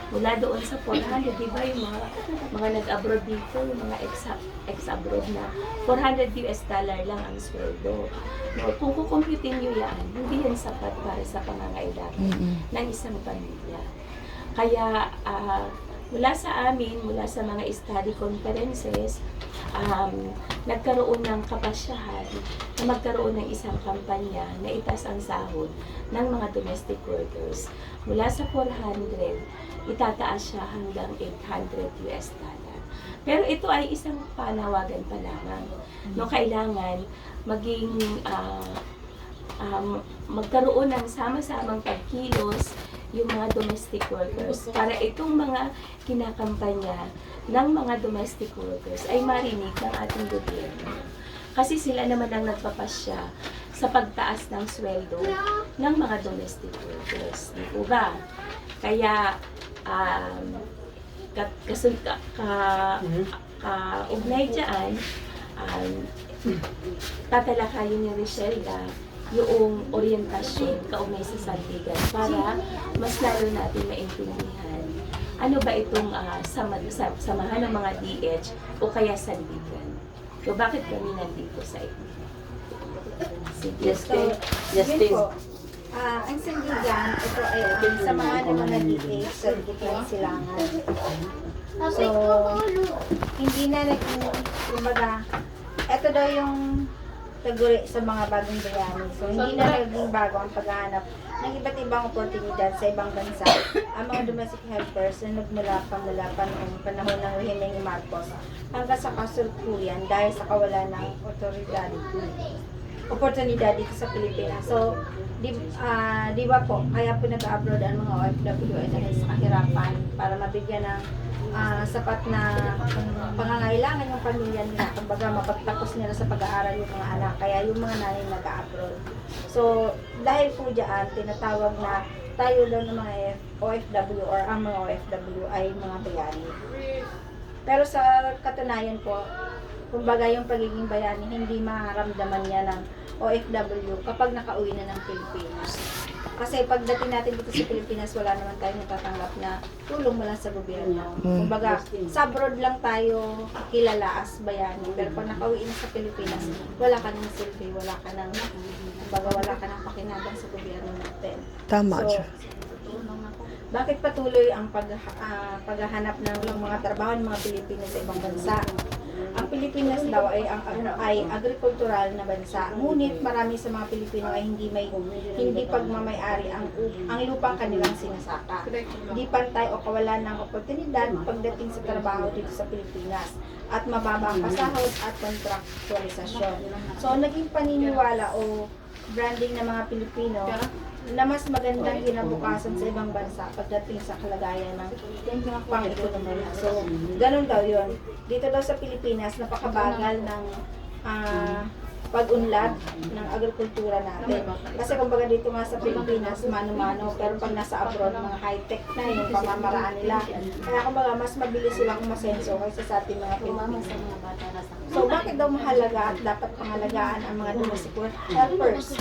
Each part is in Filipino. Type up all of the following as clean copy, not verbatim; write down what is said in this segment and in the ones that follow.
Mula doon sa 400, di ba yung mga nag-abroad dito, yung mga ex-abroad na $400 lang ang sweldo. No, kung kukumputin nyo yan, hindi yan sapat para sa pangangailangan ng isang pamilya. Kaya mula sa amin, mula sa mga study conferences, nagkaroon ng kapasyahan na magkaroon ng isang kampanya na itaas ang sahod ng mga domestic workers. Mula sa 400, itataas siya hanggang $800. Pero ito ay isang panawagan pa lamang. No, kailangan maging magkaroon ng sama-samang pagkilos yung mga domestic workers para itong mga kinakampanya ng mga domestic workers ay marinig ng ating gobyerno. Kasi sila naman ang nagpapasya sa pagtaas ng sweldo ng mga domestic workers. Di po ba? Kaya kaugnay dyan, tatalakayin ni Richelda yung orientasyon kaugnay sa sandigan para mas lalo natin maintindihan ano ba itong samahan ng mga DH o kaya sandigan. So bakit kami nandito sa inyo? Yes, po. Ang sandigan, ito ay samahan ng mga DH sa Bukidnon Silangan. So, hindi na naging, kumbaga, ito daw yung taguri sa mga bagong bayani. So, hindi na naging bago ang paghahanap ng iba't ibang oportunidad sa ibang bansa. Ang mga domestic helpers na nagmula pa noong panahon ng rehimen ni Marcos hanggang sa kasalukuyan dahil sa kawalan ng oportunidad dito sa Pilipinas. So, di ba po, kaya po nag-abroad ang mga OFW ay dahil sa kahirapan para mabigyan ng sapat na pangangailangan ng pamilya nila. Kumbaga, mapagtapos nila sa pag-aaral yung mga anak. Kaya yung mga nanay nag-abroad. So, dahil po dyan, tinatawag na tayo daw ng mga OFW or ang mga OFW ay mga bayani. Pero sa katunayan po, kumbaga yung pagiging bayani, hindi maramdaman niya ng OFW kapag nakauwi na ng Pilipinas. Kasi pagdating natin dito sa Pilipinas, wala naman tayong natatanggap na tulong mula sa gobyerno. Kumbaga, sa abroad lang tayo kilala as bayani. Pero pag nakauwi na sa Pilipinas, wala ka nang silbi, wala ka nang, kumbaga, wala ka nang pakinabang sa gobyerno natin. Tama siya. Bakit patuloy ang paghahanap ng mga trabaho ng mga Pilipino sa ibang bansa? Ang Pilipinas daw ay agrikultural na bansa. Ngunit marami sa mga Pilipino ay hindi pagmamay-ari ang lupang kanilang sinasaka. Hindi pantay o kawalan ng oportunidad pagdating sa trabaho dito sa Pilipinas at mababa ang pasahod at kontraktualisasyon. So naging paniniwala o branding ng mga Pilipino na mas magandang kinabukasan sa ibang bansa pagdating sa kalagayan ng pang-ekonomiya. So, ganun daw yun. Dito daw sa Pilipinas, napakabagal ng pag-unlad ng agrikultura natin. Kasi kumbaga dito nga sa Pilipinas, mano-mano, pero pag nasa abroad, mga high-tech na yung pamamaraan nila. Kaya kumbaga, mas mabilis silang umasenso kaysa sa ating mga Pilipino. So, bakit daw mahalaga at dapat pangalagaan ang mga domestic helpers?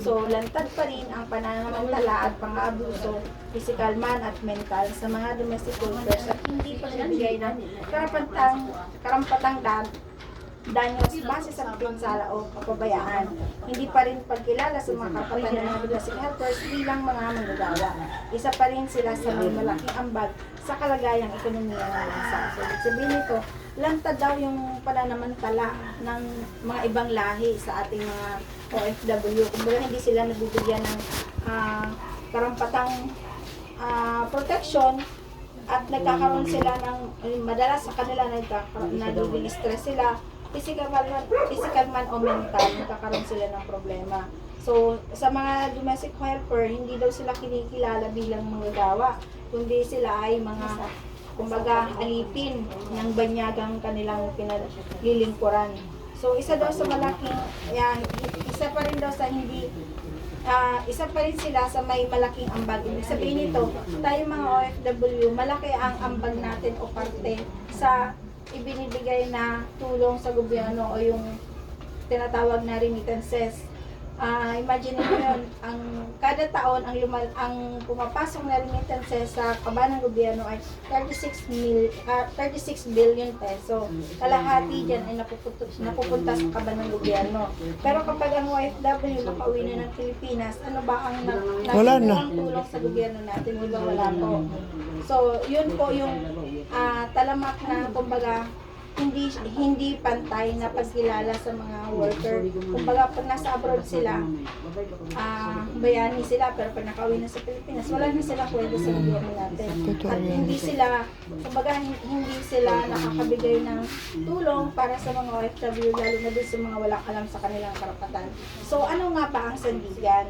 So, lantad pa rin ang pananamantala at pang-aabuso, physical man at mental sa mga domestic workers at hindi pa nagbigay ng karampatang danyos base sa pinsala o kapabayaan. Hindi pa rin pagkilala sa mga kapatan ng mga domestic helpers bilang mga manggagawa. Isa pa rin sila sa may malaking ambag sa kalagayang ekonomiya ng bansa. So, sabihin nito, lantad daw yung pananamantala ng mga ibang lahi sa ating mga OFW. Kumbaga hindi sila nabibigyan ng karampatang protection at nagkakaroon sila ng, madalas sa kanila nagiging stress sila, physical man o mental, nagkakaroon sila ng problema. So, sa mga domestic helper, hindi daw sila kinikilala bilang manggagawa, kundi sila ay mga, kumbaga, alipin ng banyagang kanilang pinalilingkuran. So, isa pa rin daw sa hindi, isa pa rin sila sa may malaking ambag. Ibig sabihin nito, tayo mga OFW, malaki ang ambag natin o parte sa ibinibigay na tulong sa gobyerno o yung tinatawag na remittances Imagine mo yun, ang kada taon ang pumapasok na remittances sa kaban ng gobyerno ay 36 billion peso. Kalahati dyan ay napupunta sa kaban ng gobyerno. Pero kapag ang OFW nakauwi na ng Pilipinas, ano ba ang Wala na. ang tulong sa gobyerno natin? Wala po. So, yun po yung talamak na kumbaga hindi pantay na pagkilala sa mga worker. Kumbaga pag nasa abroad sila, bayani sila, pero pag nakauwi na sa Pilipinas, wala na silang kwento sa gobyerno natin. At hindi sila, kumbaga hindi sila nakakabigay ng tulong para sa mga OFW, lalo na doon sa mga walang alam sa kanilang karapatan. So ano nga ba ang sandigan?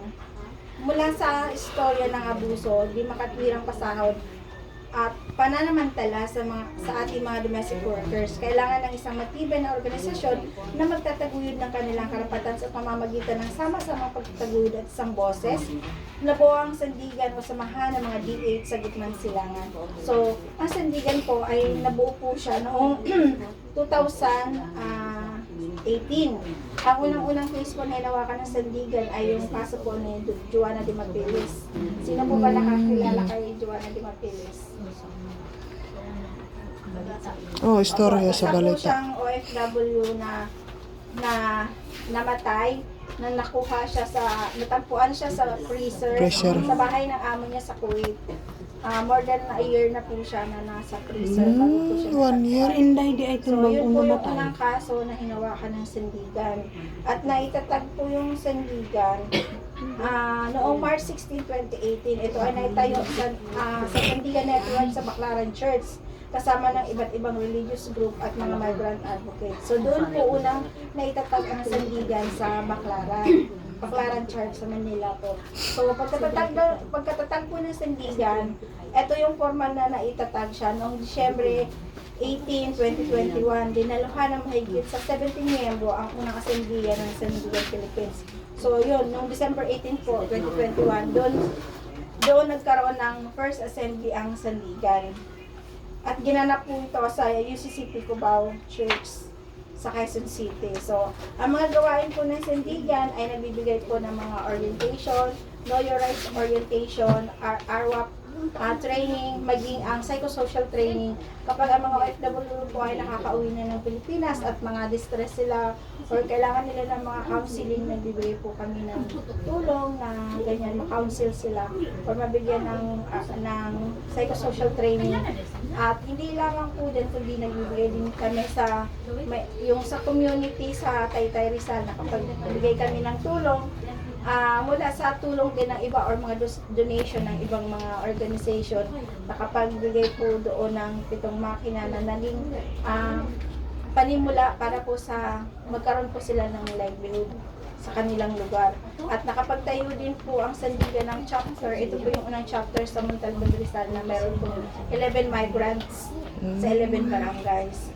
Mula sa istorya ng abuso, di makatwirang pasahod, at pananamantala sa ating mga domestic workers. Kailangan ng isang matibay na organisasyon na magtataguyod ng kanilang karapatan sa pamamagitan ng sama-samang pagtataguyod at isang boses na po ang sandigan o samahan ng mga D8 sa gitnang silangan. So, ang sandigan po ay nabuo po siya noong 2018. Ang unang-unang case po na hinawakan ng sandigan ay yung kaso po ni Joanna de Mapilis. Sino po ba nakakilala kay Joanna de Mapilis? Oh, istorya sa Isa po balita. siyang OFW na namatay, na nakuha siya natampuan siya sa freezer. Sa bahay ng amo niya sa Kuwait. More than a year na po siya na nasa freezer. Bago po siya 1 year. Inday di ay So, tumbang yun po yung umamatay. unang kaso na hinawakan ng sandigan. At naitatag po yung sandigan noong March 16, 2018. Ito ay naitayo sa Sandigan Network sa Baclaran Church, kasama ng iba't ibang religious group at mga migrant advocates. So doon po unang naitatag ang sandigan sa Baclaran Church sa Manila po. So pagkatatag po ng sandigan, ito yung formal na naitatag siya noong Disyembre 18, 2021. Dinaluhan ng mahigit sa 17 miyembro ang unang asamblea ng Sandigan Philippines. So yun, noong December 18 po, 2021, doon nagkaroon ng first assembly ang sandigan. At ginanap po ito sa UCCP Cubao Church sa Quezon City. So, ang mga gawain po ng sandigan ay nagbibigay po ng mga orientation, Know Your Rights orientation, RWAP training, maging ang psychosocial training kapag ang mga OFW po ay nakakauwi na ng Pilipinas at mga distress sila or kailangan nila ng mga counseling, nagbibigay po kami ng tulong na ganyan, ma-counsel sila or mabigyan ng psychosocial training. At hindi lamang po din, kundi nagbibigay din kami yung sa community sa Taytay Rizal na kapag nagbigay kami ng tulong, mula sa tulong din ng iba or mga donation ng ibang mga organization, nakapagbigay po doon ng 7 makina na naging panimula para po sa magkaroon po sila ng livelihood sa kanilang lugar. At nakapagtayo din po ang sandigan ng chapter. Ito po yung unang chapter sa Montalban Rizal na meron po 11 migrants sa 11 barangays.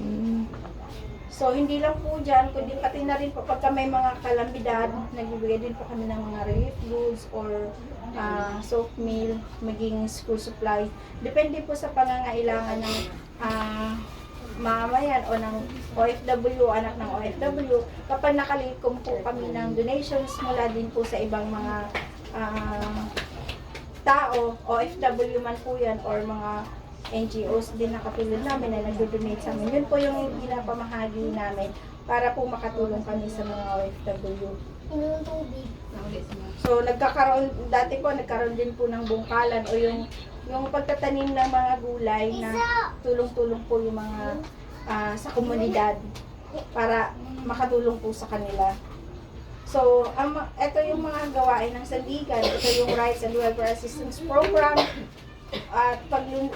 So, hindi lang po dyan, kundi pati na rin po pagka may mga kalamidad, nagbibigay din po kami ng mga relief goods or soap meal, maging school supply. Depende po sa pangangailangan ng mamamayan o ng OFW, anak ng OFW. Kapag nakalikom po kami ng donations mula din po sa ibang mga tao, OFW man po yan, or mga NGOs din na katulad namin na nag-donate sa amin. Yun po yung pinapamahagi namin para po makatulong kami sa mga OFW. So, dati po nagkaroon din po ng bungkalan o yung pagtatanim ng mga gulay na tulong-tulong po yung mga sa komunidad para makatulong po sa kanila. So, ito yung mga gawain ng sandigan. Ito yung Rights and Welfare Assistance Program. At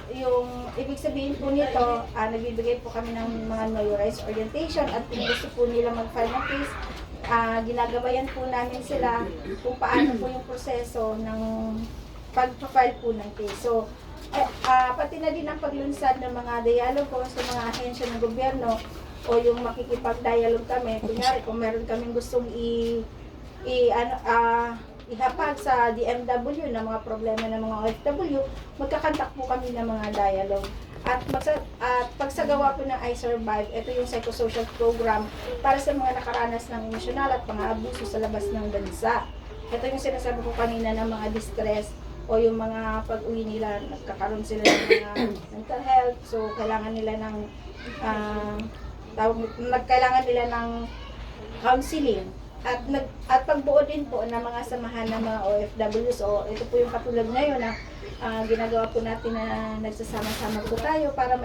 yung ibig sabihin po nito, nagbibigay po kami ng mga Know Your Rights orientation at kung gusto po nila mag-file ng case, ginagabayan po namin sila kung paano po yung proseso ng pag-file po ng case. So, pati na din ang paglunsad ng mga dialogo sa mga ahensya ng gobyerno o yung makikipag-dialogue kami. Kunyari, kung meron kaming gustong ihapag sa DMW na mga problema ng mga OFW, magkakantak po kami ng mga dialogue. At pagsagawa po ng I Survive, ito yung psychosocial program para sa mga nakaranas ng emosyonal at pang-aabuso sa labas ng bansa. ito yung sinasabi ko kanina ng mga distress o yung mga pag-uwi nila, nagkakaroon sila ng mga mental health, so kailangan nila ng kailangan nila ng counseling at pagbuo din po ng mga samahan ng mga OFW. So ito po yung katulad ngayon na ginagawa po natin na nagsasama-sama po tayo para